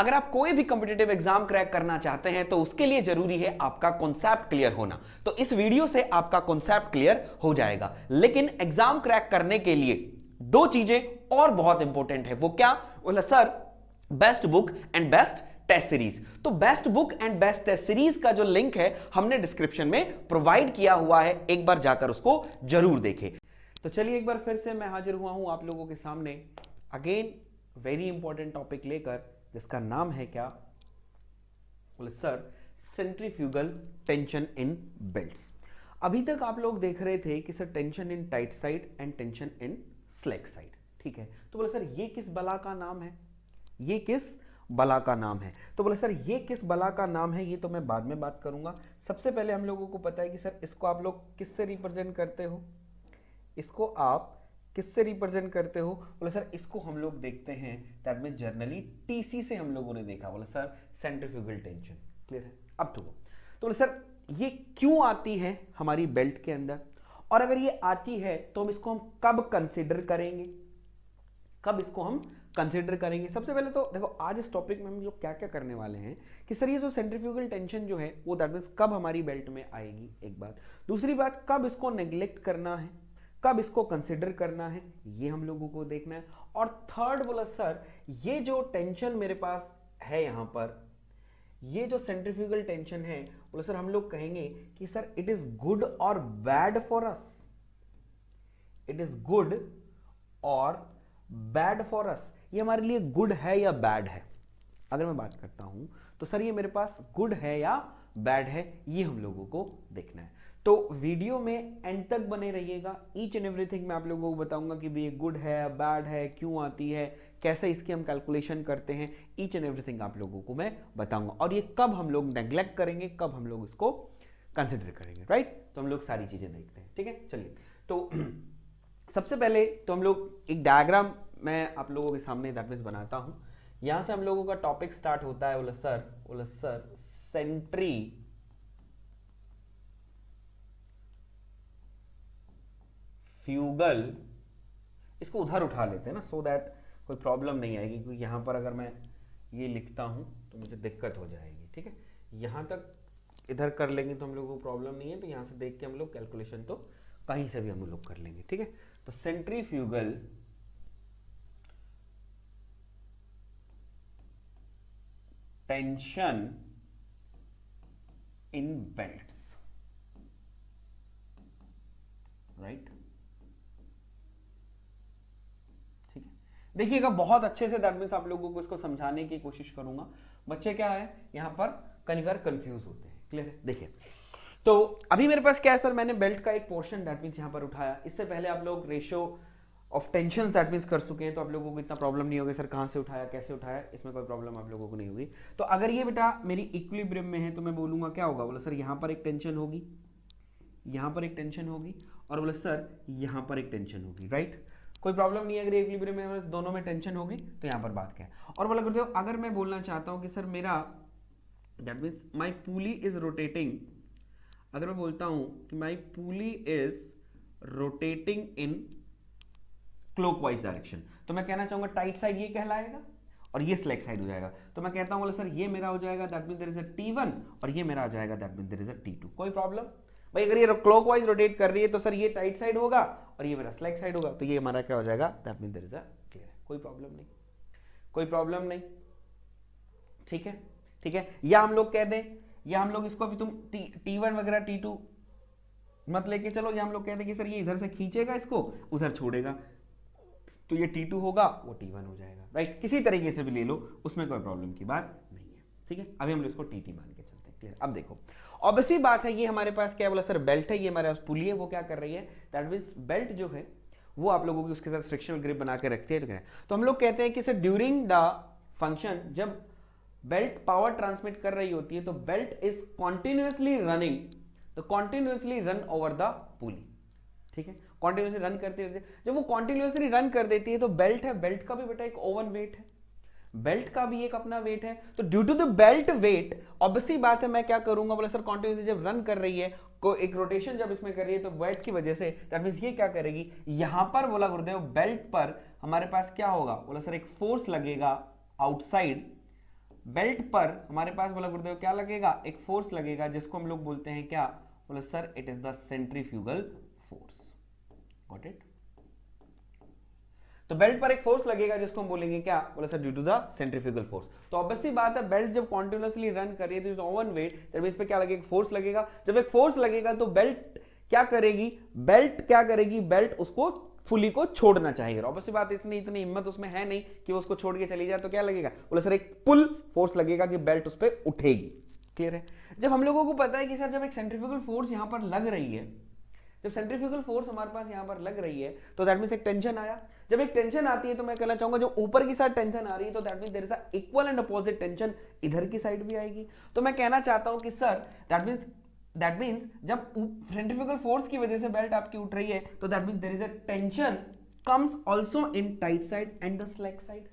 अगर आप कोई भी कॉम्पिटिटिव एग्जाम क्रैक करना चाहते हैं तो उसके लिए जरूरी है आपका कॉन्सेप्ट क्लियर होना। तो इस वीडियो से आपका कॉन्सेप्ट क्लियर हो जाएगा। लेकिन एग्जाम क्रैक करने के लिए दो चीजें और बहुत इंपॉर्टेंट है। वो क्या? बोला sir best book and best test series. तो best book and best test series का जो लिंक है हमने डिस्क्रिप्शन में प्रोवाइड किया हुआ है, एक बार जाकर उसको जरूर देखें। तो चलिए एक बार फिर से मैं हाजिर हुआ हूं आप लोगों के सामने अगेन वेरी इंपॉर्टेंट टॉपिक लेकर, जिसका नाम है क्या? बोले sir centrifugal tension in belts. अभी तक आप लोग देख रहे थे कि sir tension in tight side and tension in slack side, ठीक है। तो बोले सर ये किस बला का नाम है? ये किस बला का नाम है? तो बोले सर ये किस बला का नाम है ये तो मैं बाद में बात करूंगा। सबसे पहले हम लोगों को पता है कि सर इसको आप लोग किससे रिप्रेजेंट करते हो? इसको आप किससे रिप्रेजेंट करते हो? बोले सर इसको हम लोग देखते हैं दैट मीन जर्नली टीसी से हम लोगों ने देखा। बोले सर सेंट्रीफ्यूगल टेंशन। क्लियर है? अब तो बोले सर ये क्यों आती है हमारी बेल्ट के अंदर, और अगर ये आती है तो हम इसको हम कब कंसिडर करेंगे? कब इसको हम कंसिडर करेंगे? सबसे पहले तो देखो आज इस टॉपिक में हम लोग क्या क्या करने वाले हैं कि सर ये जो सेंट्रीफ्यूगल टेंशन जो है वो दैट मींस कब हमारी बेल्ट में आएगी, एक बात। दूसरी बात, कब इसको नेग्लेक्ट करना है, कब इसको कंसिडर करना है, ये हम लोगों को देखना है। और थर्ड बोला सर ये जो टेंशन मेरे पास है यहां पर, ये जो सेंट्रीफ्यूगल टेंशन है, बोला सर हम लोग कहेंगे कि सर इट इज गुड और bad for us. It is good और बैड फॉर अस, ये हमारे लिए गुड है या बैड है? अगर मैं बात करता हूं तो सर ये मेरे पास गुड है या बैड है, ये हम लोगों को देखना है। तो वीडियो में एंड तक बने रहिएगा। ईच एंड एवरीथिंग मैं आप लोगों को बताऊंगा कि ये गुड है बैड है, क्यों आती है, कैसे इसकी हम कैलकुलेशन करते हैं, ईच एंड एवरीथिंग आप लोगों को मैं बताऊंगा। और ये कब हम लोग नेग्लेक्ट करेंगे, कब हम लोग इसको कंसिडर करेंगे, राइट? तो हम लोग सारी चीजें देखते हैं, ठीक है। चलिए तो सबसे पहले तो हम लोग एक डायग्राम मैं आप लोगों के सामने दैट मींस बनाता हूं। यहां से हम लोगों का टॉपिक स्टार्ट होता है। बोले सर सेंट्री फ्यूगल, इसको उधर उठा लेते हैं ना सो दैट कोई प्रॉब्लम नहीं आएगी, क्योंकि यहां पर अगर मैं ये लिखता हूं तो मुझे दिक्कत हो जाएगी, ठीक है। यहां तक इधर कर लेंगे तो हम लोगों को प्रॉब्लम नहीं है, तो यहां से देख के हम लोग कैलकुलेशन तो कहीं से भी हम लोग कर लेंगे, ठीक है। तो centrifugal tension in belts, right? ठीक है, देखिएगा बहुत अच्छे से दैट मींस आप लोगों को इसको समझाने की कोशिश करूंगा। बच्चे क्या है यहां पर कई बार कंफ्यूज होते हैं। क्लियर है? देखिए तो अभी मेरे पास क्या है सर, मैंने बेल्ट का एक पोर्शन दैट मींस यहां पर उठाया। इससे पहले आप लोग ratio of tension that means कर चुके हैं, तो आप लोगों को इतना प्रॉब्लम नहीं होगी सर कहां से उठाया कैसे उठाया, इसमें कोई प्रॉब्लम आप लोगों को नहीं होगी। तो अगर ये बेटा मेरी इक्विलिब्रियम में है तो मैं बोलूंगा क्या होगा? बोला सर यहां पर एक टेंशन होगी, यहां पर एक टेंशन होगी, और बोले सर यहां पर एक टेंशन होगी, राइट? कोई प्रॉब्लम नहीं है अगर इक्विलिब्रियम में दोनों में टेंशन होगी तो यहां पर बात क्या है। और बोला गुरुदेव अगर मैं बोलना चाहता हूं कि सर मेरा that means my pulley is rotating, अगर मैं बोलता हूं कि my pulley is rotating in clockwise direction, तो मैं कहना चाहूंगा टाइट साइड ये कहलाएगा और ये स्लैक साइड हो जाएगा। तो मैं कहता हूं बोले सर ये मेरा हो जाएगा that mean there is a T1 और ये मेरा आ जाएगा that mean there is a T2। कोई प्रॉब्लम भाई? अगर ये क्लॉकवाइज रोटेट कर रही है तो सर ये टाइट साइड होगा और ये मेरा स्लैक साइड होगा, तो ये हमारा क्या हो जाएगा? That mean there is a clear है, कोई प्रॉब्लम नहीं, कोई प्रॉब्लम नहीं, ठीक है, ठीक है। या हम लोग कह दें, या हम लोग इसको भी तुम T1 वगैरह T2 मत लेके चलो, या हम लोग कहते हैं कि सर ये इधर से खींचेगा इसको उधर छोड़ेगा, तो ये T2 होगा वो T1 हो जाएगा, राइट? किसी तरीके से भी ले लो, उसमें कोई प्रॉब्लम की बात नहीं है, ठीक है। अभी हम लोग इसको TT मान के चलते हैं। क्लियर? अब देखो ऑब्वियसली बात है, ये हमारे पास क्या बोला सर बेल्ट है, ये हमारे पास पुली है, वो क्या कर रही है दैट मींस बेल्ट जो है वो आप लोगों की उसके साथ फ्रिक्शनल ग्रिप बना के रखती है। तो हम लोग कहते हैं कि सर ड्यूरिंग द फंक्शन जब बेल्ट पावर ट्रांसमिट कर रही होती है तो बेल्ट इज कॉन्टिन्यूसली रनिंग, तो कॉन्टिन्यूसली रन ओवर द पुली, ठीक है, कॉन्टिन्यूसली रन करती रहती है। जब वो कॉन्टिन्यूसली रन कर देती है तो बेल्ट है, बेल्ट का भी बेटा एक ओवन वेट है, बेल्ट का भी एक अपना वेट है। तो due to the belt weight obviously बात है मैं क्या करूंगा बोला सर कॉन्टिन्यूसली जब रन कर रही है को एक रोटेशन जब इसमें कर रही है तो वेट की वजह से दैट मींस ये क्या करेगी यहां पर बोला गुरुदेव बेल्ट पर हमारे पास क्या होगा बोला सर एक फोर्स लगेगा आउटसाइड बेल्ट पर हमारे पास बोला गुरुदेव क्या लगेगा, एक फोर्स लगेगा जिसको हम लोग बोलते हैं क्या, बोले sir it is the centrifugal force. Got it. तो बेल्ट पर एक फोर्स लगेगा जिसको हम बोलेंगे क्या, बोले sir due to the centrifugal force. तो ऑब्वियसली बात है बेल्ट जब कॉन्टिन्यूअसली रन कर रही है तो ऑन वेट, तब इस पे क्या लगेगा, फोर्स लगेगा। जब एक फोर्स लगेगा तो बेल्ट क्या करेगी, बेल्ट उसको फुली को छोड़ना चाहिए। ऑब्वियसली बात इतनी हिम्मत उसमें है नहीं कि वो उसको छोड़ के चली जाए, तो क्या लगेगा, बोले सर एक पुल फोर्स लगेगा कि बेल्ट उस पर उठेगी। क्लियर है। जब हम लोगों को पता है कि सर जब एक सेंट्रीफ्यूगल फोर्स यहां पर लग रही है, जब सेंट्रीफ्यूगल फोर्स हमारे पास यहां पर लग रही है तो दैट मींस एक टेंशन आया। जब एक टेंशन आती है तो मैं कहना चाहूंगा जब ऊपर की साइड टेंशन आ रही है तो that means there is a equal and opposite tension इधर की साइड भी आएगी। तो मैं कहना चाहता हूं कि सर दैट मींस जब सेंट्रीफ्यूगल फोर्स की वजह से बेल्ट आपकी उठ रही है तो that means there is a tension comes also in tight side and the slack side.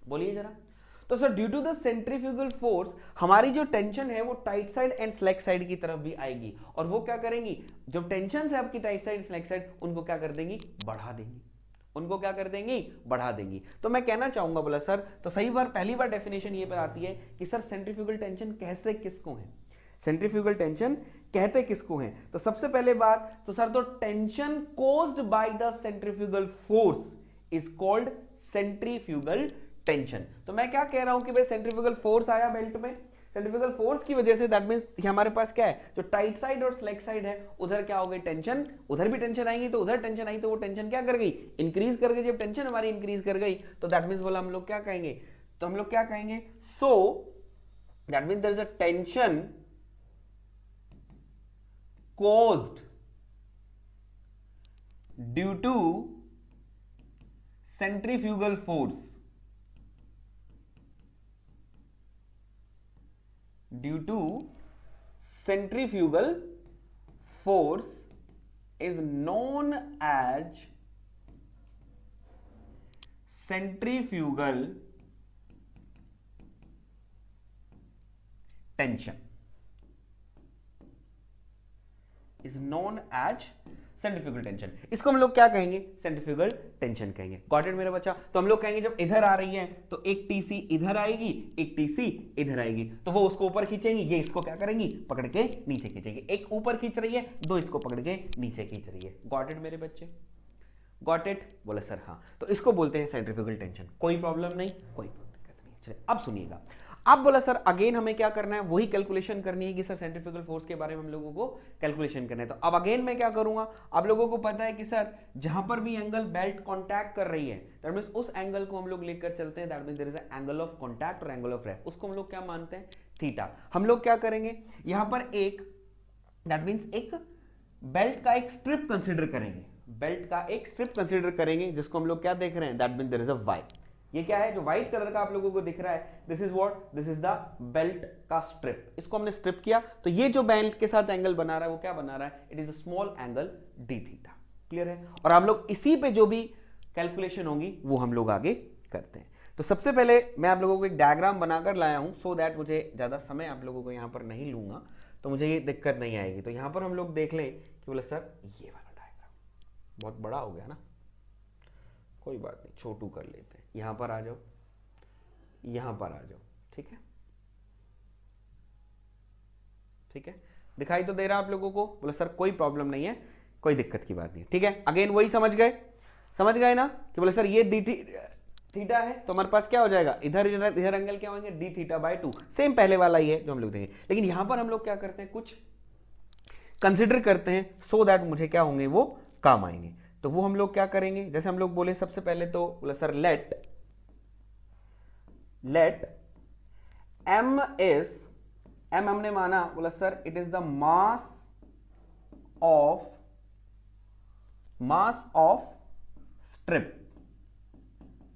बोलिए जरा। तो sir due to the centrifugal force हमारी जो टेंशन है वो tight side and slack side की तरफ भी आएगी, और वो क्या करेंगी, जो टेंशन है आपकी टाइट साइड स्लैक साइड उनको क्या कर देंगी, बढ़ा देंगी, उनको क्या कर देंगी, बढ़ा देंगी। तो मैं कहना चाहूंगा बोला सर, तो पहली बार डेफिनेशन ये बताती है कि सर सेंट्रीफ्यूगल टेंशन कैसे किसको है, सेंट्रीफ्यूगल टेंशन कहते किसको हैं। तो सबसे पहले बात तो सर, तो tension caused by the centrifugal force is called centrifugal tension. तो मैं क्या कह रहा हूं कि भाई सेंट्रीफ्यूगल फोर्स आया बेल्ट में, सेंट्रीफ्यूगल फोर्स की वजह से दैट मींस हमारे पास क्या है, जो टाइट साइड और स्लैक साइड है उधर क्या हो गई टेंशन, उधर भी टेंशन आएंगी, तो उधर टेंशन आई तो वो टेंशन क्या कर गई, इंक्रीज कर गई। जब टेंशन हमारी इंक्रीज कर गई तो दैट मींस बोला हम लोग क्या कहेंगे, तो हम लोग क्या कहेंगे, so that means there is a tension caused due to centrifugal force, due to centrifugal force is known as centrifugal tension, is known as centrifugal tension. इसको हम लोग क्या कहेंगे, सेंट्रीफ्यूगल टेंशन कहेंगे। गॉट इट मेरे बच्चा। तो हम लोग कहेंगे जब इधर आ रही है तो एक टीसी इधर आएगी, एक टीसी इधर आएगी, तो वो उसको ऊपर खींचेंगी, ये इसको क्या करेंगी, पकड़ के नीचे खींचेंगे। एक ऊपर खींच रही है, दो इसको पकड़ के नीचे खींच रही है। गॉट इट मेरे बच्चे, गॉट इट, बोले सर हाँ। तो इसको बोलते हैं सेंट्रीफ्यूगल टेंशन। कोई प्रॉब्लम नहीं, कोई दिक्कत नहीं। चलिए अब सुनिएगा। अब बोला सर अगेन हमें क्या करना है, वही कैलकुलेशन करनी है कि सर सेंट्रीफ्यूगल फोर्स के बारे में हम लोगों को कैलकुलेशन करना है। तो अब अगेन मैं क्या करूंगा, आप लोगों को पता है कि सर जहां पर भी एंगल बेल्ट कांटेक्ट कर रही है दैट मींस उस एंगल को हम लोग लेकर चलते हैं, that means there is a angle of contact और एंगल ऑफ रेस्ट, उसको हम लोग क्या मानते हैं, थीटा। हम लोग क्या करेंगे, यहां पर एक दैट मींस एक बेल्ट का एक स्ट्रिप कंसीडर करेंगे, बेल्ट का एक स्ट्रिप कंसीडर करेंगे जिसको हम लोग क्या देख रहे हैं, that means there is a Y. ये क्या है जो व्हाइट कलर का आप लोगों को दिख रहा है, this is what, this is the belt का स्ट्रिप। इसको हमने स्ट्रिप किया तो ये जो बेल्ट के साथ एंगल बना रहा है वो क्या बना रहा है, it is a small angle D theta. Clear है। और हम लोग इसी पे जो भी कैलकुलेशन होगी वो हम लोग आगे करते हैं। तो सबसे पहले मैं आप लोगों को एक डायग्राम बनाकर लाया हूं सो दैट मुझे ज्यादा समय आप लोगों को यहां पर नहीं लूंगा, तो मुझे ये दिक्कत नहीं आएगी। तो यहां पर हम लोग देख लें कि बोले सर ये वाला डायग्राम बहुत बड़ा हो गया ना, कोई बात नहीं, छोटू कर लेते हैं। यहां पर आ जाओ, यहां पर आ जाओ, ठीक है, ठीक है, दिखाई तो दे रहा आप लोगों को, बोले सर कोई प्रॉब्लम नहीं है, कोई दिक्कत की बात नहीं, ठीक है। अगेन वही समझ गए ना कि बोले सर ये थीटा है तो हमारे पास क्या हो जाएगा, इधर एंगल क्या होंगे, डी थीटा बाय 2, सेम पहले वाला ही है जो हम लोग देखेंगे। लेकिन यहां पर हम लोग क्या करते हैं, कुछ कंसिडर करते हैं सो दैट मुझे क्या होंगे, वो काम आएंगे। तो वो हम लोग क्या करेंगे, जैसे हम लोग बोले सबसे पहले तो बोले sir let M is, M हमने माना, बोला sir it is the mass of strip,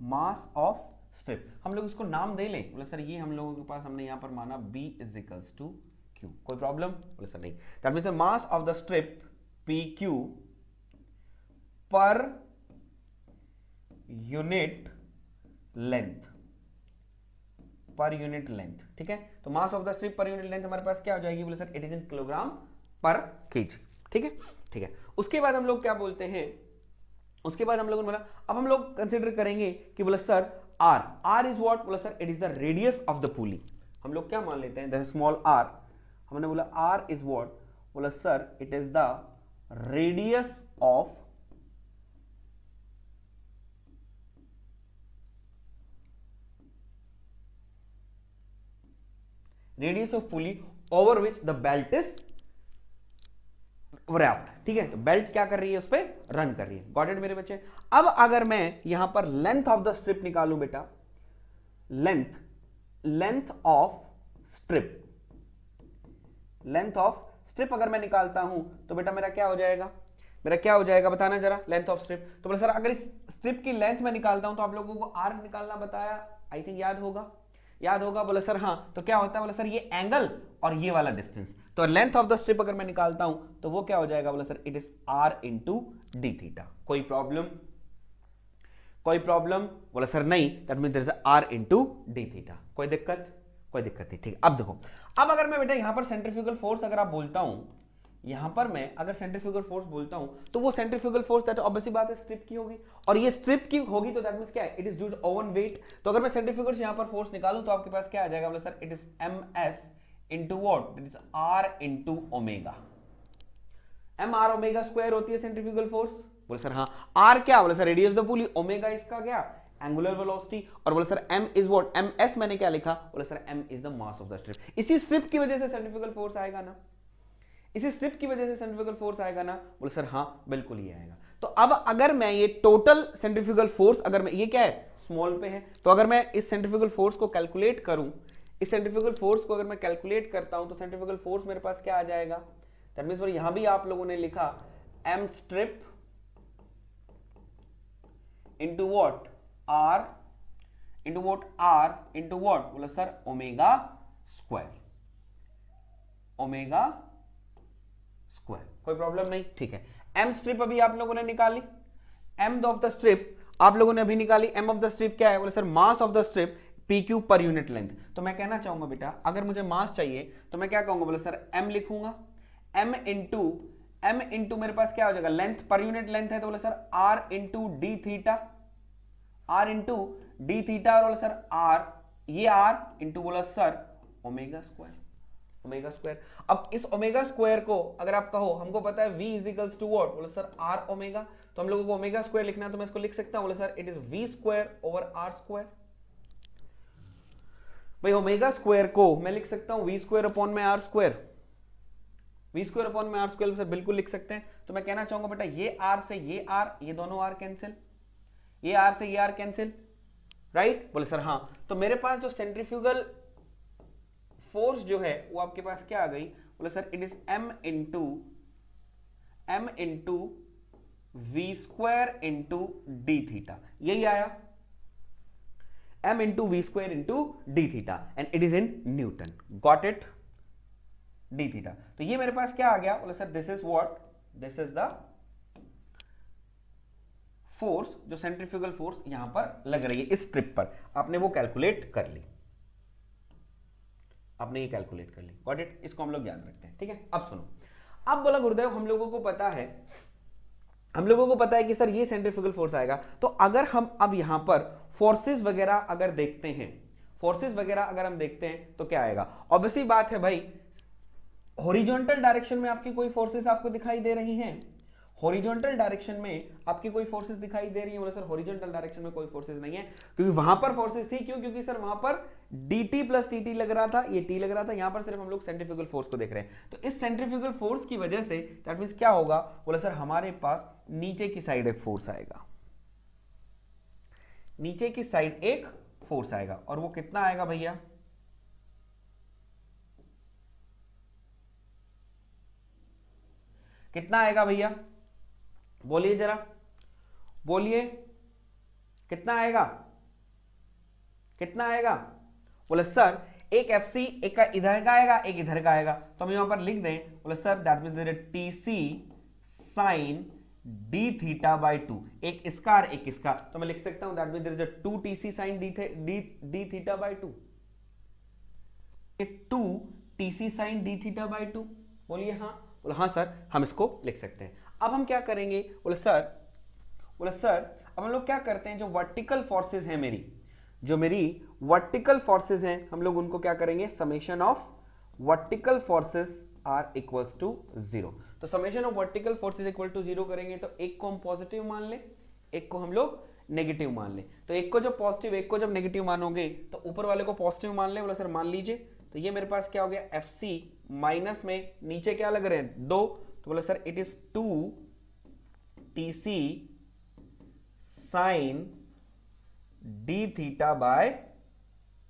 mass of strip. हम लोग इसको नाम दे लें, बोले सर ये हम लोगों के पास हमने यहां पर माना B is equals to Q, कोई प्रॉब्लम, बोले सर नहीं, that means the mass of the strip PQ per unit length, per unit length, ठीक है। तो mass of the strip per unit length हमारे पास क्या हो जाएगी, बोले sir it is in kilogram per kg, ठीक है, ठीक है। उसके बाद हम लोग क्या बोलते हैं, उसके बाद हम लोगों ने बोला अब हम लोग कंसीडर करेंगे कि बोले sir R, R is what, बोला sir it is the radius of the pulley. हम लोग क्या मान लेते हैं, दैट इज स्मॉल आर, हमने बोला आर इज व्हाट, बोला sir it is the radius of pulley over which the belt is wrapped। ठीक है, तो बेल्ट क्या कर रही है, उस पर रन कर रही है। गॉट इट मेरे बच्चे। अब अगर मैं यहां पर लेंथ ऑफ द स्ट्रिप निकालूं बेटा, लेंथ ऑफ स्ट्रिप अगर मैं निकालता हूं तो बेटा मेरा क्या हो जाएगा, बताना जरा, लेंथ ऑफ स्ट्रिप। तो बोले सर अगर इस स्ट्रिप की लेंथ में निकालता हूं तो आप लोगों को आर निकालना बताया, आई थिंक याद होगा। बोले सर हाँ, तो क्या होता है, बोले सर ये एंगल और ये वाला डिस्टेंस, तो लेंथ ऑफ द स्ट्रिप अगर मैं निकालता हूं तो वो क्या हो जाएगा, बोले sir it is R into D theta. कोई प्रॉब्लम, बोले सर नहीं, that means there is R into D theta. कोई दिक्कत नहीं। ठीक, अब देखो, अब अगर मैं बेटा यहां पर सेंट्रीफ्यूगल फोर्स अगर आप बोलता हूं, यहां पर मैं अगर सेंट्रीफ्यूगल फोर्स बोलता हूं तो वो सेंट्रीफ्यूगल फोर्स दैट ऑब्वियसली बात है स्ट्रिप की होगी, और ये स्ट्रिप की होगी तो दैट मींस क्या है, it is due to own weight. तो अगर मैं सेंट्रीफ्यूगल से यहां पर फोर्स निकालूं तो आपके पास क्या आ जाएगा, बोले sir it is ms into what, it is r into omega. m r omega square होती है सेंट्रीफ्यूगल फोर्स। बोले सर हाँ, r क्या, बोले sir radius of the pulley, omega इसका क्या, एंगुलर वेलोसिटी, और बोले sir m is what, ms मैंने क्या लिखा, बोले sir m is the mass of the strip. इसी स्ट्रिप की वजह से सेंट्रीफ्यूगल फोर्स आएगा ना, बोले सर हाँ बिल्कुल ही आएगा। तो अब अगर मैं ये टोटल सेंट्रीफ्यूगल फोर्स, अगर मैं ये क्या है स्मॉल पे है, तो अगर मैं इस सेंट्रीफ्यूगल फोर्स को कैलकुलेट करूं, इस सेंट्रीफ्यूगल फोर्स को अगर मैं कैलकुलेट करता हूं तो सेंट्रीफ्यूगल फोर्स मेरे पास क्या आ जाएगा, दैट मींस यहां भी आप लोगों ने लिखा m strip into what, r into what, बोला सर ओमेगा स्क्वायर। कोई प्रॉब्लम नहीं। ठीक है, m स्ट्रिप अभी आप लोगों ने निकाली, m ऑफ द स्ट्रिप आप लोगों ने अभी निकाली, m ऑफ द स्ट्रिप क्या है, बोले sir mass of the strip pq per unit length. तो मैं कहना चाहूंगा बेटा अगर मुझे मास चाहिए तो मैं क्या कहूंगा, बोले सर m लिखूंगा, m इंटू मेरे पास क्या हो जाएगा, लेंथ पर यूनिट लेंथ है तो बोले sir r into D theta, और बोले सर r, ये r इंटू बोला सर ओमेगा स्क्वायर। अब इस ओमेगा स्क्वायर को अगर आप कहो, हमको पता है v is equals to what, बोले सर r ओमेगा, तो हम लोगों को ओमेगा स्क्वायर लिखना है तो मैं इसको लिख सकता हूं, बोले sir it is v square over r square. भाई ओमेगा स्क्वायर को मैं लिख सकता हूं v स्क्वायर अपॉन में r स्क्वायर, सर बिल्कुल लिख सकते हैं। तो मैं कहना चाहूंगा बेटा ये r से ये r, ये दोनों r कैंसिल, ये r से ये r कैंसिल, राइट। बोले सर हाँ, तो मेरे पास जो सेंट्रीफ्यूगल फोर्स जो है वो आपके पास क्या आ गई, बोले sir it is m into V square into D theta, यही आया, m into V square into D theta, and it is in newton. Got it, D theta. तो ये मेरे पास क्या आ गया, बोले sir this is what, this is the force, जो सेंट्रीफ्यूगल फोर्स यहां पर लग रही है इस स्ट्रिप पर, आपने वो कैलकुलेट कर ली, गॉट इट। इसको हम लोग याद रखते हैं, ठीक है। अब सुनो, अब बोला गुरुदेव हम लोगों को पता है कि सर ये सेंट्रीफ्यूगल फोर्स आएगा, तो अगर हम अब यहां पर फोर्सेस वगैरह अगर देखते हैं, तो क्या आएगा, ऑब्वियसली बात है भाई, हॉरिजॉन्टल डायरेक्शन में आपकी कोई फोर्सेस आपको दिखाई दे रही हैं, बोले सर हॉरिजॉन्टल डायरेक्शन में कोई फोर्सेस नहीं है, क्योंकि वहां पर फोर्सेस थी, क्योंकि सर वहां पर dt प्लस टी लग रहा था, ये t लग रहा था, यहां पर सिर्फ हम लोग सेंट्रीफ्यूगल फोर्स को देख रहे हैं। तो इस सेंट्रीफ्यूगल फोर्स की वजह से दैट मींस क्या होगा, बोले सर हमारे पास नीचे की साइड एक फोर्स आएगा, और वो कितना आएगा भैया, बोलिए जरा, कितना आएगा, बोले सर एक FC एक का इधर का आएगा, एक इधर का आएगा, तो हम यहां पर लिख दें, बोले sir that means there TC sin d theta by 2, एक इसका और एक इसका, तो मैं लिख सकता हूं that means there is 2 TC sin d theta by 2, 2 TC sin d theta by 2। बोलिए हाँ, बोले हाँ सर हम इसको लिख सकते हैं। अब हम क्या करेंगे, बोले सर अब हम लोग क्या करते हैं, जो वर्टिकल फोर्सेस हैं मेरी, जो मेरी वर्टिकल फोर्सेस हैं हम लोग उनको क्या करेंगे, summation of vertical forces are equals to 0। तो summation of vertical forces equal to 0 करेंगे तो एक को हम पॉजिटिव मान लें, एक को हम लोग नेगेटिव मान लें। तो एक को जब पॉजिटिव एक को जब नेगेटिव मानोगे तो ऊपर वाले को पॉजिटिव मान ले, बोला सर मान लीजिए। तो ये मेरे पास क्या हो गया, एफ सी माइनस में नीचे क्या लग रहे हैं 2, तो बोला sir it is 2 T C sine D theta by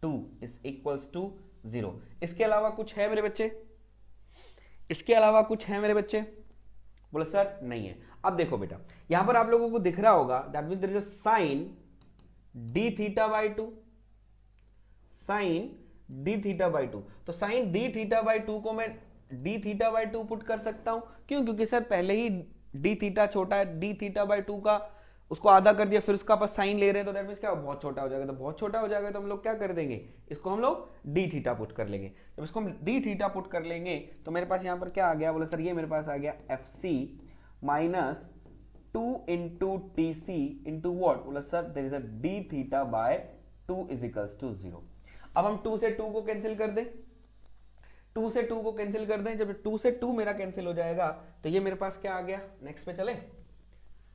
2 is equals to 0। इसके अलावा कुछ है मेरे बच्चे, इसके अलावा कुछ है मेरे बच्चे, बोले सर नहीं है। अब देखो बेटा यहां पर आप लोगों को दिख रहा होगा that mean there is a sine D theta by 2, sine D theta by 2। तो साइन डी थीटा बाय 2 को मैं डी थीटा बाय 2 पुट कर सकता हूं, क्यों, क्योंकि सर पहले ही डी थीटा छोटा है, डी थीटा बाय 2 का उसको आधा कर दिया, फिर उसका पास साइन ले रहे हैं तो दैट मींस क्या बहुत छोटा हो जाएगा। तो बहुत छोटा हो जाएगा तो हम लोग क्या कर देंगे, इसको हम लोग डी थीटा पुट कर लेंगे। जब इसको हम डी थीटा पुट कर लेंगे तो मेरे पास यहां पर क्या आ गया, बोले सर ये मेरे पास आ गया F C minus 2 into T C into what, बोला sir there is a D theta by 2 is equals to 0। अब हम 2 से 2 को कैंसिल कर दें, 2 से 2 को कैंसिल कर दें। जब 2 से 2 मेरा कैंसिल हो जाएगा तो ये मेरे पास क्या आ गया, नेक्स्ट पे चले,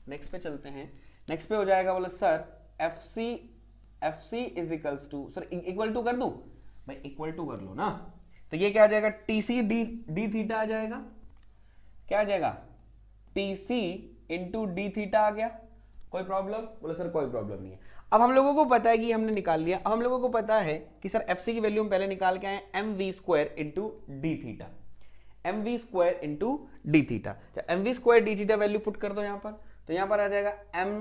नेक्स्ट पे चलते हैं। नेक्स्ट पे हो जाएगा, बोला sir F C is equals to, sir equal to कर दूं भाई, इक्वल टू कर लो ना। तो ये क्या आ जाएगा, टी सी डी थीटा आ जाएगा, क्या आ जाएगा, T C into D theta आ गया। कोई प्रॉब्लम, बोला सर कोई प्रॉब्लम नहीं है। अब हम लोगों को पता है कि हमने निकाल लिया। अब हम लोगों को पता है कि सर एफ सी की वैल्यू हम पहले निकाल के आए, M V square into D theta, M V square into D theta. M V square D theta value put कर दो यहां पर, तो यहां पर आ जाएगा m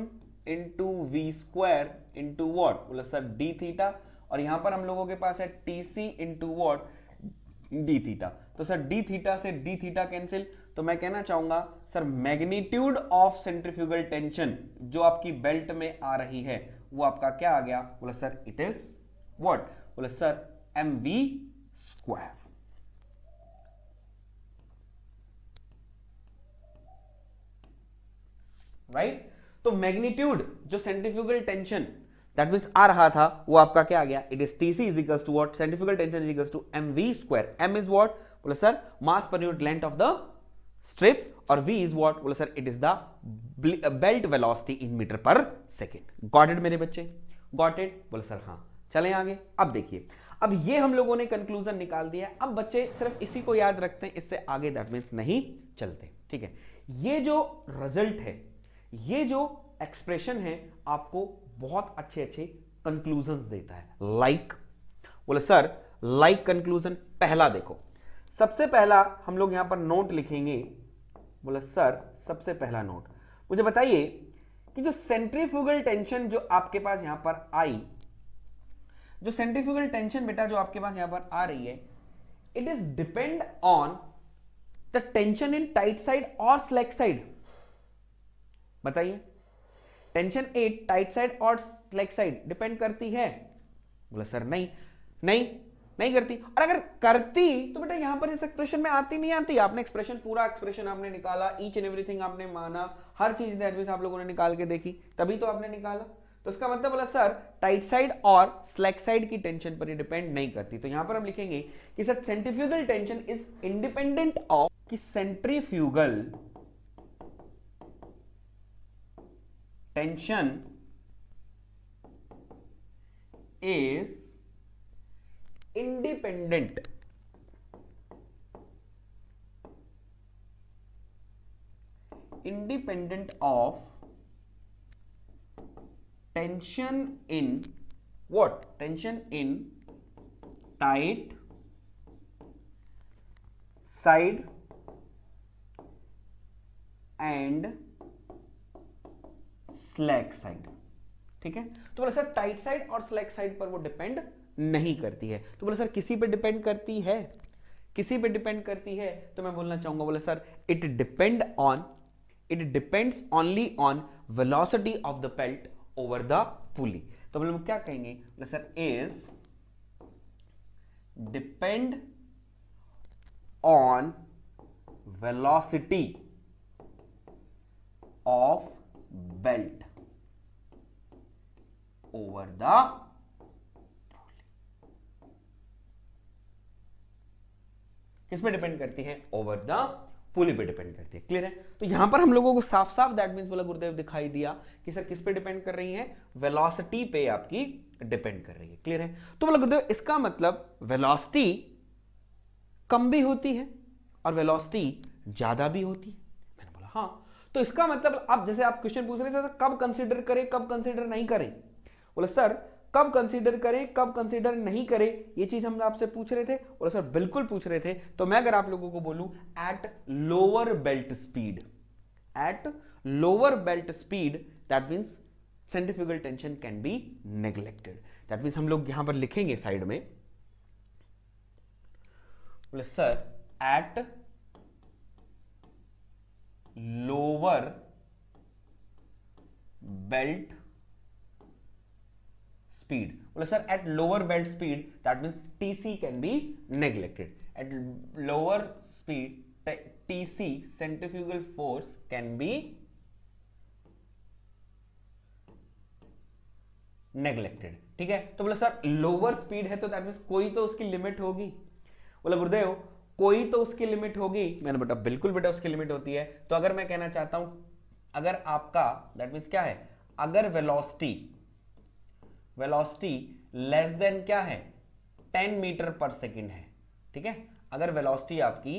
into V square into what, बोला सर डी थीटा, और यहां पर हम लोगों के पास है T C into what, D theta. तो सर डी थीटा से डी थीटा कैंसिल, तो मैं कहना चाहूंगा sir magnitude of centrifugal tension जो आपकी बेल्ट में आ रही है वो आपका क्या आ गया, बोला सर इट इज वॉट, बोला sir M V square. Right, तो मैग्नीट्यूड जो सेंट्रीफ्यूगल टेंशन दैट मींस आ रहा था वो आपका क्या आ गया, it is TC is equals to what, centrifugal tension is equals to M V square. M is what, बोला sir mass per unit length of the strip, और वी इज व्हाट, बोला sir it is the belt velocity in metre पर second. Got it मेरे बच्चे, got it, बोला sir हाँ। चलें आगे। अब देखिए, अब ये हम लोगों ने कंक्लूजन निकाल दिया है। अब बच्चे सिर्फ इसी को याद रखते हैं, इससे आगे दैट मींस नहीं चलते, ठीक है। ये जो रिजल्ट है, ये जो एक्सप्रेशन है, आपको बहुत अच्छे अच्छे कंक्लूजन देता है। लाइक, बोले सर लाइक कंक्लूजन, पहला देखो, सबसे पहला हम लोग यहां पर नोट लिखेंगे। बोले सर सबसे पहला नोट, मुझे बताइए कि जो सेंट्रीफ्यूगल टेंशन जो आपके पास यहां पर आई, जो सेंट्रीफ्यूगल टेंशन बेटा जो आपके पास यहां पर आ रही है, it is depend on the tension in tight side और स्लैक साइड। बताइए, टेंशन ए टाइट साइड और स्लैक साइड डिपेंड करती है? बोला सर नहीं नहीं नहीं करती। और अगर करती तो बेटा यहां पर इस एक्सप्रेशन में आती नहीं आती। आपने एक्सप्रेशन, पूरा एक्सप्रेशन आपने निकाला, ईच एंड एवरीथिंग आपने माना, हर चीज दैट आप लोगों ने निकाल के देखी, तभी तो आपने निकाला। तो इसका मतलब बोला सर टाइट साइड और स्लैक साइड की टेंशन पर ही डिपेंड नहीं करती। तो यहां पर हम लिखेंगे कि sir centrifugal tension is independent of, कि centrifugal tension is independent of tension in what, tension in tight side and slack side. ठीक है, तो बोला सर टाइट साइड और स्लैक साइड पर वो डिपेंड नहीं करती है। तो बोला सर किसी पे डिपेंड करती है, किसी पे डिपेंड करती है? तो मैं बोलना चाहूंगा, बोला sir it depends only on velocity of the belt over the पुली। तो बोले क्या कहेंगे, बोला sir is depend on velocity of belt over the किस पे डिपेंड करती है? ओवर द पुली पे डिपेंड करती है। क्लियर है? तो यहां पर हम लोगों को साफ साफ दैट मींस बोला गुरुदेव दिखाई दिया कि सर किस पे डिपेंड कर रही है? वेलोसिटी पे आपकी डिपेंड कर रही है। क्लियर है? तो बोला गुरुदेव इसका मतलब वेलोसिटी कम भी होती है और वेलोसिटी ज्यादा भी होती है। मैंने बोला हाँ। तो इसका मतलब अब जैसे आप क्वेश्चन पूछ रहे थे कब कंसीडर करें कब कंसीडर नहीं करें, बोले सर कब कंसीडर करें कब कंसीडर नहीं करें, ये चीज हम आपसे पूछ रहे थे। बोले सर बिल्कुल पूछ रहे थे। तो मैं अगर आप लोगों को बोलूं at lower belt speed, at lower belt speed that means centrifugal tension can be neglected. That means हम लोग यहां पर लिखेंगे साइड में, बोले sir at lower belt speed, बोले sir at lower belt speed that means TC can be neglected. At lower speed TC centrifugal force can be neglected. ठीक है? तो बोले सर लोअर स्पीड है तो दैट मींस कोई तो उसकी लिमिट होगी। बोला गुरुदेव कोई तो उसकी लिमिट होगी। मैंने बेटा बिल्कुल बेटा उसकी लिमिट होती है। तो अगर मैं कहना चाहता हूं अगर आपका दैट मींस क्या है, अगर वेलोसिटी लेस देन क्या है 10 मीटर पर सेकेंड है, ठीक है, अगर वेलोसिटी आपकी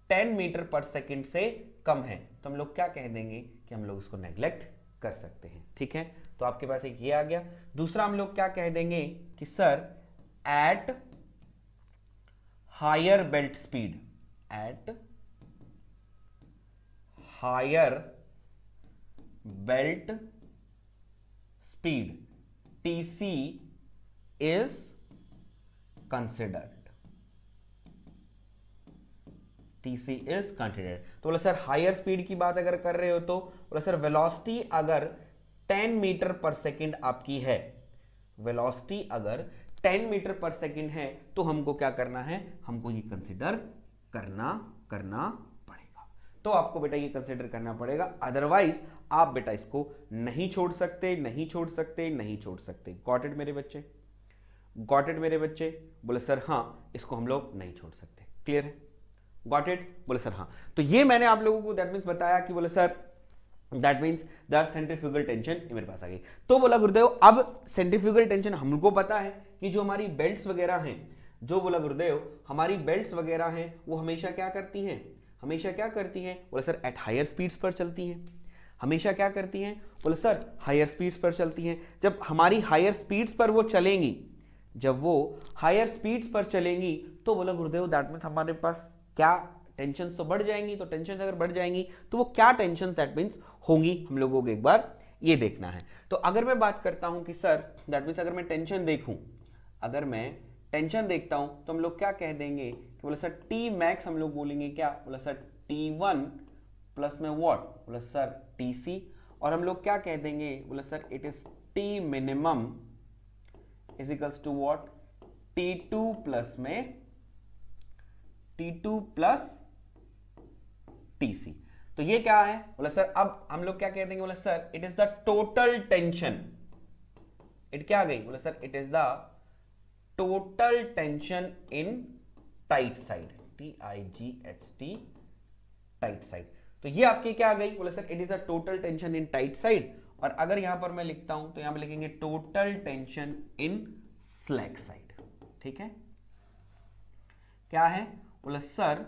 10 मीटर पर सेकेंड से कम है तो हम लोग क्या कह देंगे कि हम लोग उसको नेग्लेक्ट कर सकते हैं। ठीक है? तो आपके पास एक ये आ गया। दूसरा हम लोग क्या कह देंगे कि sir at higher belt speed, at higher belt speed TC is considered, TC is considered। तो बोला सर हायर स्पीड की बात अगर कर रहे हो तो बोला सर वेलोसिटी अगर 10 मीटर पर सेकेंड आपकी है, वेलोसिटी अगर 10 मीटर पर सेकेंड है तो हमको क्या करना है, हमको ये कंसिडर करना पड़ेगा। तो आपको बेटा ये कंसिडर करना पड़ेगा, अदरवाइज आप बेटा इसको नहीं छोड़ सकते, नहीं छोड़ सकते, नहीं छोड़ सकते। गॉट इट मेरे बच्चे? गॉट इट मेरे बच्चे? बोले सर हाँ इसको हम लोग नहीं छोड़ सकते। क्लियर है? Got it? बोले सर हाँ। तो ये मैंने आप लोगों को दैट मींस बताया कि बोले sir that means that centrifugal tension मेरे पास आ गई। तो बोला गुरुदेव अब सेंट्रीफ्यूगल टेंशन हमको पता है कि जो हमारी बेल्ट्स वगैरह हैं, जो बोला गुरुदेव हमारी बेल्ट्स वगैरह हैं वो हमेशा क्या करती हैं, हमेशा क्या करती हैं? बोले सर एट हायर स्पीड्स पर चलती हैं। हमेशा क्या करती हैं? बोले सर हायर स्पीड्स पर चलती हैं। जब हमारी हायर स्पीड्स पर वो चलेंगी, जब वो हायर स्पीड्स पर चलेंगी तो बोला गुरुदेव दैट मींस हमारे पास क्या टेंशन तो बढ़ जाएंगी। तो टेंशन अगर बढ़ जाएंगी तो वो क्या टेंशन दैट मींस होंगी हम लोगों को एक बार ये देखना है। तो अगर मैं बात करता हूं कि सर दैट मींस अगर मैं टेंशन देखूं, अगर मैं टेंशन देखता हूं तो हम लोग क्या कह देंगे कि बोले सर टी मैक्स हम लोग बोलेंगे क्या, बोले सर T1 प्लस में व्हाट, बोले सर TC, और हम लोग क्या कह देंगे, बोले sir it is T minimum is equals to what, T2 plus में T2 प्लस TC। तो ये क्या है? बोले सर अब हम लोग क्या कह देंगे, बोले sir it is the total tension, it क्या आ गई, बोले sir it is the total tension in tight side, TIGHT tight side. तो ये आपकी क्या आ गई, बोले sir it is the total tension in tight side. और अगर यहां पर मैं लिखता हूं तो यहां पे लिखेंगे टोटल टेंशन इन स्लैक साइड। ठीक है? क्या है? बोले सर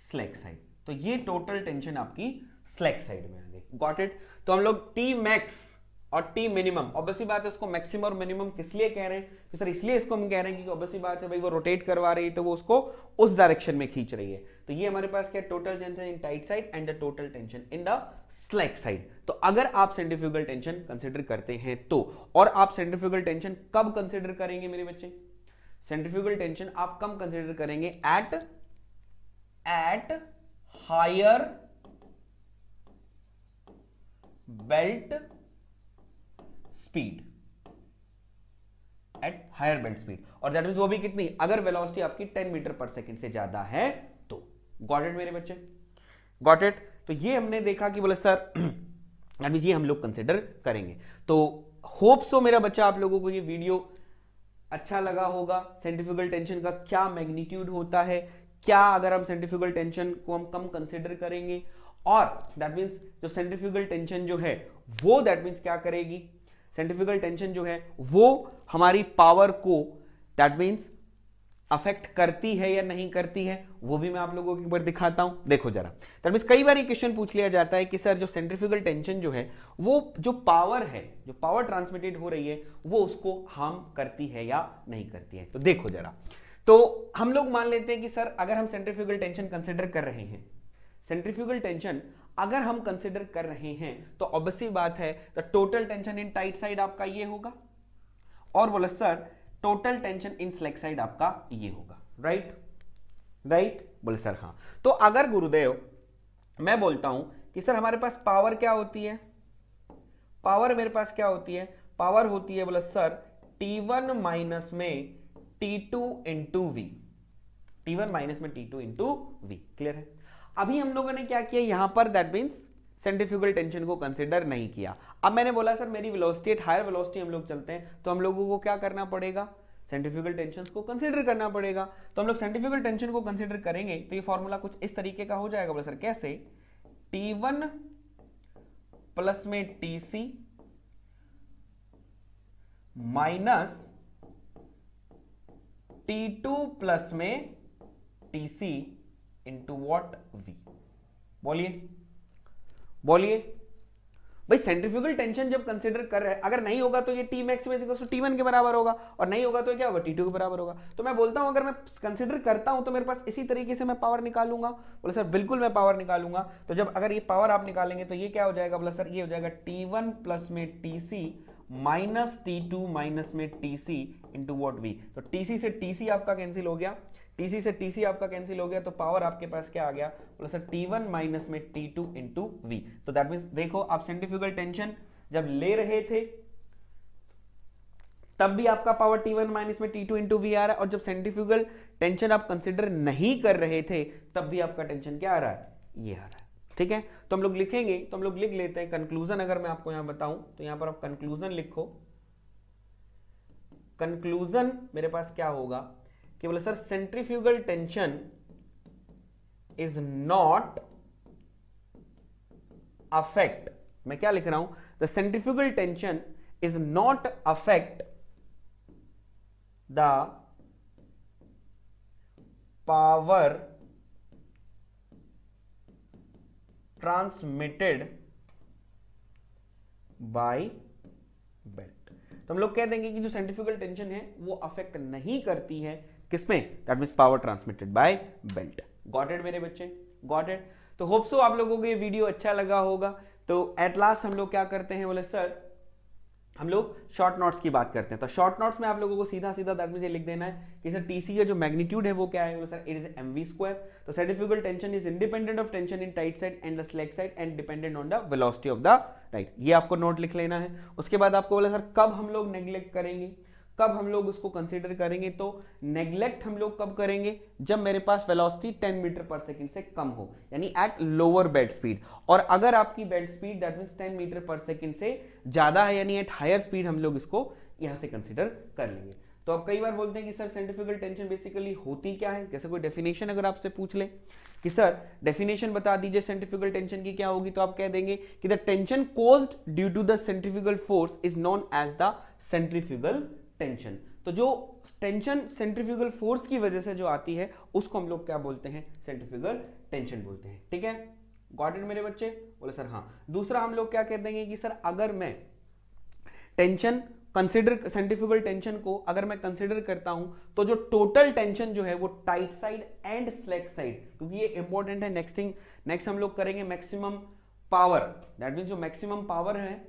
स्लैक साइड। तो ये टोटल टेंशन आपकी स्लैक साइड में आ गई। Got it? तो हम लोग टी मैक्स और टी मिनिमम, ऑब्वियसली बात है उसको मैक्सिमम और मिनिमम किस लिए कह रहे हैं कि सर इसलिए इसको हम कह रहे हैं कि ऑब्वियसली बात है भाई वो रोटेट करवा रही है तो वो उसको उस डायरेक्शन में खींच रही है। तो ये हमारे पास क्या, total tension in tight side and the total tension in the slack side. तो अगर आप सेंट्रीफ्यूगल टेंशन कंसिडर करते हैं तो, और आप सेंट्रीफ्यूगल टेंशन कब कंसिडर करेंगे मेरे बच्चे? सेंट्रीफ्यूगल टेंशन आप कब कंसिडर करेंगे? At higher belt speed, at higher belt speed. और दैट मींस वो भी कितनी, अगर वेलोसिटी आपकी 10 मीटर पर सेकंड से ज्यादा है तो। गॉट इट मेरे बच्चे? Got it? तो ये हमने देखा कि बोले सर दैट मींस ये हम लोग कंसिडर करेंगे। तो होप सो मेरा बच्चा आप लोगों को ये वीडियो अच्छा लगा होगा। सेंट्रीफ्यूगल टेंशन का क्या मैग्नीट्यूड होता है, क्या अगर हम सेंट्रीफ्यूगल टेंशन को हम कम कंसिडर करेंगे, और दैट मींस जो सेंट्रीफ्यूगल टेंशन जो है वो दैट मींस क्या करेगी, सेंट्रीफ्यूगल टेंशन जो है वो हमारी पावर को दैट मींस अफेक्ट करती है या नहीं करती है, वो भी मैं आप लोगों को एक बार दिखाता हूं। देखो जरा, दैट मींस कई बार ये क्वेश्चन पूछ लिया जाता है कि सर जो सेंट्रीफ्यूगल टेंशन जो है वो जो पावर है, जो पावर ट्रांसमिटेड हो रही है वो उसको हार्म करती है या नहीं करती है। तो देखो जरा, तो हम लोग मान लेते हैं कि सर अगर हम सेंट्रीफ्यूगल टेंशन कंसिडर कर रहे हैं, सेंट्रीफ्यूगल टेंशन अगर हम कंसिडर कर रहे हैं तो ऑब्वियसली बात है the total tension in tight side आपका ये होगा, और बोला सर टोटल टेंशन इन स्लैक साइड आपका ये होगा, राइट राइट, बोले सर हाँ। तो अगर गुरुदेव मैं बोलता हूं कि सर हमारे पास पावर क्या होती है, पावर मेरे पास क्या होती है, पावर होती है बोला सर T1 माइनस में T2 into we, T1 minus में T2 इंटू वी, क्लियर है। अभी हम लोगों ने क्या किया यहां पर, दैट मींस सेंट्रीफ्यूगल टेंशन को कंसीडर नहीं किया। अब मैंने बोला सर मेरी वेलोसिटी एट हायर वेलोसिटी हम लोग चलते हैं, तो हम लोगों को क्या करना पड़ेगा, सेंट्रीफ्यूगल टेंशन को कंसीडर करना पड़ेगा। तो हम लोग सेंट्रीफ्यूगल टेंशन को कंसीडर करेंगे तो ये फॉर्मूला कुछ इस तरीके का हो जाएगा, बोला सर कैसे, T1 प्लस में TC माइनस T2 प्लस में TC इंटू वॉट V। बोलिए बोलिए भाई, सेंट्रीफ्यूगल टेंशन जब कंसीडर कर रहे हैं, अगर नहीं होगा तो ये T मैक्स में T1 के बराबर होगा, और नहीं होगा तो क्या होगा, T2 के बराबर होगा। तो मैं बोलता हूं अगर मैं कंसीडर करता हूं तो मेरे पास इसी तरीके से मैं पावर निकालूंगा, बोले सर बिल्कुल मैं पावर निकालूंगा। तो जब अगर ये पावर आप निकालेंगे तो ये क्या हो जाएगा, बोला सर ये हो जाएगा T1 प्लस में TC माइनस T2 माइनस में TC इंटू वॉट V। तो TC से TC आपका कैंसिल हो गया, TC से TC आपका कैंसिल हो गया, तो पावर आपके पास क्या आ गया, बोला सर T1 माइनस में T2 इंटू V। तो दैट मींस देखो आप सेंट्रीफ्यूगल टेंशन जब ले रहे थे तब भी आपका पावर T1 माइनस में T2 इंटू V आ रहा है, और जब सेंट्रीफ्यूगल टेंशन आप कंसिडर नहीं कर रहे थे तब भी आपका टेंशन क्या आ रहा है, ये आ रहा है, ठीक है। तो हम लोग लिखेंगे, तो हम लोग लिख लेते हैं कंक्लूजन। अगर मैं आपको यहां बताऊं तो यहां पर आप कंक्लूजन लिखो, कंक्लूजन मेरे पास क्या होगा कि बोले sir centrifugal tension is not affect, मैं क्या लिख रहा हूं, the centrifugal tension is not affect the power transmitted by belt. तो हम लोग कह देंगे कि जो सेंट्रीफ्यूगल टेंशन है वो अफेक्ट नहीं करती है किसमें, that means power transmitted by belt. Got it मेरे बच्चे, गॉट इट। तो होप सो आप लोगों को ये वीडियो अच्छा लगा होगा। तो एट लास्ट हम लोग क्या करते हैं, बोले सर हम लोग शॉर्ट नोट्स की बात करते हैं। तो शॉर्ट नोट्स में आप लोगों को सीधा सीधा दैट मींस ये लिख देना है कि सर टीसी का जो मैग्नीट्यूड है वो क्या है, बोले sir it is mv square. तो centrifugal tension is independent of tension in tight side and the slack side and dependent on the velocity of the right. ये आपको नोट लिख लेना है। उसके बाद आपको बोला सर कब हम लोग नेग्लेक्ट करेंगे, कब हम लोग उसको कंसीडर करेंगे। तो नेग्लेक्ट हम लोग कब करेंगे, जब मेरे पास वेलोसिटी 10 मीटर पर सेकंड से कम हो, यानी एट लोअर बेड स्पीड। और अगर आपकी belt speed that means 10 meter पर सेकंड से ज्यादा है, यानी एट हायर स्पीड, हम लोग इसको यहां से कंसीडर कर लेंगे। तो अब कई बार बोलते हैं कि सर सेंट्रीफ्यूगल टेंशन बेसिकली होती क्या है, जैसे कोई डेफिनेशन अगर आपसे पूछ ले कि सर डेफिनेशन बता दीजिए सेंट्रीफ्यूगल टेंशन की क्या होगी, तो आप कह देंगे कि the tension caused due to the centrifugal force is known as the centrifugal tension. तो जो टेंशन सेंट्रीफ्यूगल फोर्स की वजह से जो आती है उसको हम लोग क्या बोलते हैं, सेंट्रीफ्यूगल टेंशन बोलते हैं। ठीक है, गॉट इट मेरे बच्चे, बोले सर हाँ। दूसरा हम लोग क्या कह देंगे कि सर अगर मैं टेंशन कंसिडर सेंट्रीफ्यूगल टेंशन को अगर मैं कंसिडर करता हूं तो जो टोटल टेंशन जो है वो tight side and slack side, क्योंकि ये इंपॉर्टेंट है। नेक्स्ट हम लोग करेंगे मैक्सिमम पावर, दैट मींस जो मैक्सिमम पावर है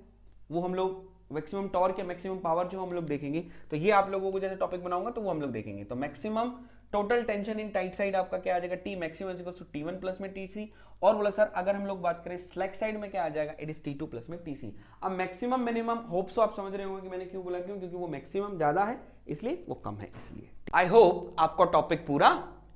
वो हम लोग मैक्सिमम टॉर्क या मैक्सिमम पावर जो हम लोग देखेंगे। तो ये आप लोगों को जैसे टॉपिक बनाऊंगा तो वो हम लोग देखेंगे। तो maximum total tension in tight side आपका क्या आ जाएगा, T maximum is equal to T1 plus में TC। और बोला सर अगर हम लोग बात करें स्लैक साइड में क्या आ जाएगा, इट इज T2 प्लस में TC। अब मैक्सिमम मिनिमम होप सो आप समझ रहे होंगे कि मैंने क्यों बोला, क्योंकि वो मैक्सिमम ज्यादा है इसलिए वो कम है इसलिए। आई होप आपका टॉपिक पूरा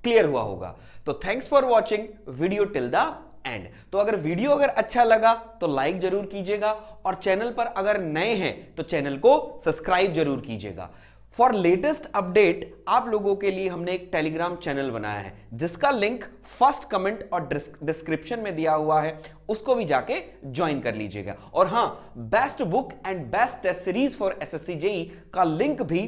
क्लियर हुआ होगा। तो thanks for watching video till the end. तो अगर वीडियो अगर अच्छा लगा तो लाइक जरूर कीजिएगा, और चैनल पर अगर नए हैं तो चैनल को सब्सक्राइब जरूर कीजिएगा। फॉर लेटेस्ट अपडेट आप लोगों के लिए हमने एक टेलीग्राम चैनल बनाया है जिसका लिंक फर्स्ट कमेंट और डिस्क्रिप्शन में दिया हुआ है, उसको भी जाके ज्वाइन कर लीजिएगा। और हां, best book and best test series for SSC JEE का लिंक भी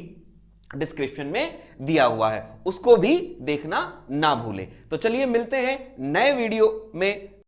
डिस्क्रिप्शन में दिया हुआ है, उसको भी देखना ना भूलें। तो चलिए मिलते हैं नए वीडियो में।